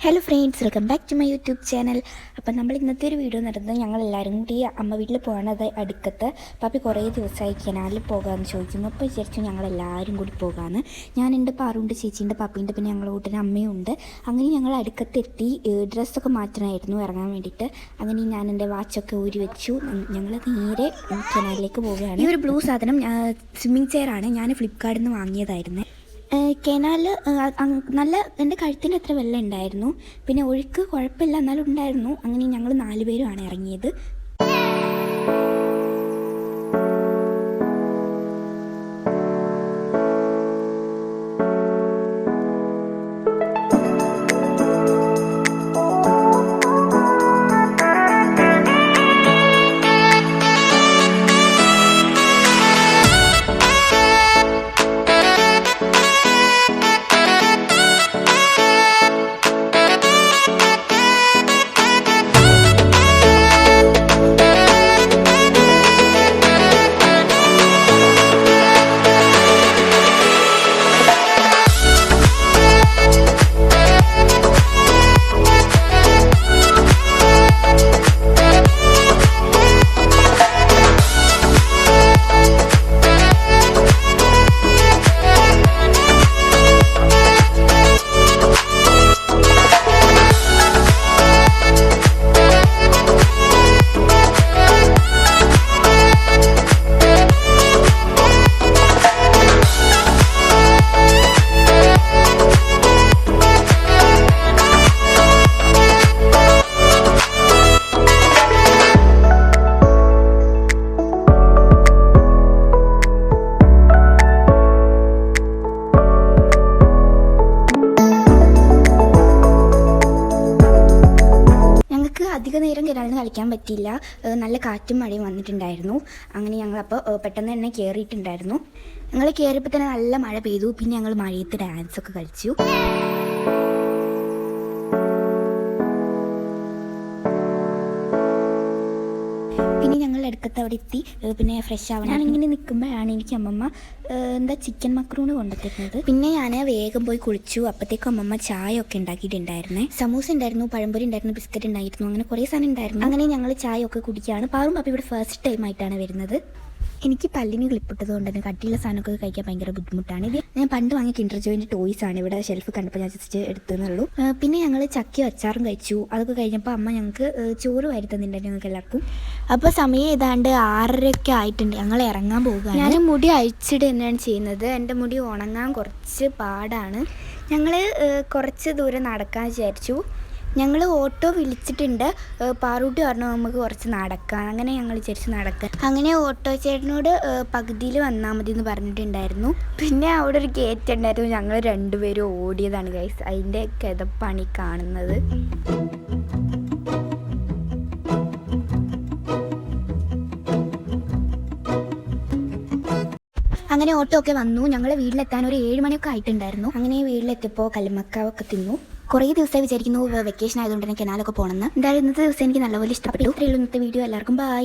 Hello friends, welcome back to my YouTube channel. അപ്പം നമ്മൾ ഇന്നത്തെ ഒരു വീഡിയോ നടന്നത് ഞങ്ങളെല്ലാവരും കൂടി അമ്മ വീട്ടിൽ പോകാനത് അടുക്കത്ത്. പാപ്പി കുറേ ദിവസമായി കനാലിൽ പോകാമെന്ന് ചോദിക്കുന്നു. അപ്പോൾ വിചാരിച്ചു ഞങ്ങളെല്ലാവരും കൂടി പോകാമെന്ന്. ഞാനുണ്ട്, പാറുണ്ട്, ചേച്ചിയുണ്ട്, പാപ്പിയുണ്ട്, പിന്നെ ഞങ്ങളുടെ കൂട്ടിന് അമ്മയും ഉണ്ട്. അങ്ങനെ ഞങ്ങൾ അടുക്കത്തെത്തി. ഡ്രസ്സൊക്കെ മാറ്റാനായിരുന്നു ഇറങ്ങാൻ വേണ്ടിയിട്ട്. അങ്ങനെ ഞാൻ എൻ്റെ വാച്ചൊക്കെ ഊരി വെച്ചു. ഞങ്ങൾ നേരെ കനാലിലേക്ക് പോവുകയാണ്. ഈ ഒരു ബ്ലൂ സാധനം സ്വിമ്മിങ് ചെയറാണ്. ഞാൻ ഫ്ലിപ്കാർട്ടിൽ നിന്ന് വാങ്ങിയതായിരുന്നു. കനാലിൽ നല്ല എൻ്റെ കഴുത്തിൻ്റെ അത്ര വെള്ളം ഉണ്ടായിരുന്നു. പിന്നെ ഒഴുക്ക് കുഴപ്പമില്ല, എന്നാലും ഉണ്ടായിരുന്നു. അങ്ങനെ ഞങ്ങൾ 4 പേരുമാണ് ഇറങ്ങിയത്. അധിക നേരം കനാലിന് കളിക്കാൻ പറ്റിയില്ല. നല്ല കാറ്റും മഴയും വന്നിട്ടുണ്ടായിരുന്നു. അങ്ങനെ ഞങ്ങളപ്പോൾ പെട്ടെന്ന് തന്നെ കയറിയിട്ടുണ്ടായിരുന്നു. ഞങ്ങൾ കയറിയപ്പോൾ തന്നെ നല്ല മഴ പെയ്തു. പിന്നെ ഞങ്ങൾ മഴയത്ത് ഡാൻസൊക്കെ കളിച്ചു. പിന്നെ ഞങ്ങൾ അടുക്കത്ത് അവിടെ എത്തി. പിന്നെ ഫ്രഷ് ആവണം. ഞാനിങ്ങനെ നിൽക്കുമ്പോഴാണ് എനിക്ക് അമ്മമ്മ ചിക്കൻ മക്രൂണ് കൊണ്ടുത്തരുന്നത്. പിന്നെ ഞാൻ വേഗം പോയി കുളിച്ചു. അപ്പോഴത്തേക്കും അമ്മമ്മ ചായ ഒക്കെ ഉണ്ടാക്കിയിട്ടുണ്ടായിരുന്നേ. സമൂസ ഉണ്ടായിരുന്നു, പഴംപൊരി ഉണ്ടായിരുന്നു, ബിസ്ക്കറ്റ് ഉണ്ടായിരുന്നു, അങ്ങനെ കുറേ സാധനം ഉണ്ടായിരുന്നു. അങ്ങനെ ഞങ്ങൾ ചായ ഒക്കെ കുടിക്കുകയാണ്. പാറും പാപ്പി ഇവിടെ ഫസ്റ്റ് ടൈം ആയിട്ടാണ് വരുന്നത്. എനിക്ക് പല്ലിന് ക്ലിപ്പിട്ടത് കൊണ്ട് തന്നെ കട്ടിയുള്ള സാധനമൊക്കെ കഴിക്കാൻ ഭയങ്കര ബുദ്ധിമുട്ടാണ്. ഇത് ഞാൻ പണ്ട് വാങ്ങിയ കിൻഡർ ജോയിൻ്റെ ടോയ്സ് ആണ്. ഇവിടെ ഷെൽഫ് കണ്ടപ്പോൾ ഞാൻ ജസ്റ്റ് എടുത്തെന്നുള്ളൂ. പിന്നെ ഞങ്ങൾ ചക്കയും അച്ചാറും കഴിച്ചു. അതൊക്കെ കഴിഞ്ഞപ്പോൾ അമ്മ ഞങ്ങൾക്ക് ചോറ് വാരി തന്നിട്ടുണ്ടായിരുന്നു ഞങ്ങൾക്ക് എല്ലാവർക്കും. അപ്പോൾ സമയം ഏതാണ്ട് 6:30 ആയിട്ടുണ്ട്. ഞങ്ങൾ ഇറങ്ങാൻ പോകുക. ഞാൻ മുടി അഴിച്ചിട്ട് തന്നെയാണ് ചെയ്യുന്നത്. എൻ്റെ മുടി ഉണങ്ങാൻ കുറച്ച് പാടാണ്. ഞങ്ങൾ കുറച്ച് ദൂരം നടക്കാൻ വിചാരിച്ചു. ഞങ്ങൾ ഓട്ടോ വിളിച്ചിട്ടുണ്ട്. പാറൂട്ടി പറഞ്ഞു നമുക്ക് കുറച്ച് നടക്കാം. അങ്ങനെ ഞങ്ങൾ വിചാരിച്ച് നടക്കാം. അങ്ങനെ ഓട്ടോ ചേട്ടനോട് പകുതിയിൽ വന്നാൽ മതി എന്ന് പറഞ്ഞിട്ടുണ്ടായിരുന്നു. പിന്നെ അവിടെ ഒരു ഗേറ്റ് ഉണ്ടായിരുന്നു. ഞങ്ങൾ 2 പേരും ഓടിയതാണ് ഗൈസ്. അതിൻ്റെ കിതപ്പാണ് ഈ കാണുന്നത്. അങ്ങനെ ഓട്ടോ ഒക്കെ വന്നു. ഞങ്ങൾ വീട്ടിലെത്താൻ ഒരു 7 മണിയൊക്കെ ആയിട്ടുണ്ടായിരുന്നു. അങ്ങനെ വീട്ടിലെത്തിയപ്പോൾ കല്ലുമക്കാവൊക്കെ തിന്നു. കുറേ ദിവസമായി വിചാരിക്കുന്നു വെക്കേഷൻ ആയതുകൊണ്ട് തന്നെ കനാലൊക്കെ പോകണമെന്ന്. എന്തായാലും ഇന്നത്തെ ദിവസം എനിക്ക് നല്ലപോലെ ഇഷ്ടപ്പെട്ടു. ഇത്രയുള്ള ഇന്നത്തെ വീഡിയോ. എല്ലാവർക്കും ബൈ.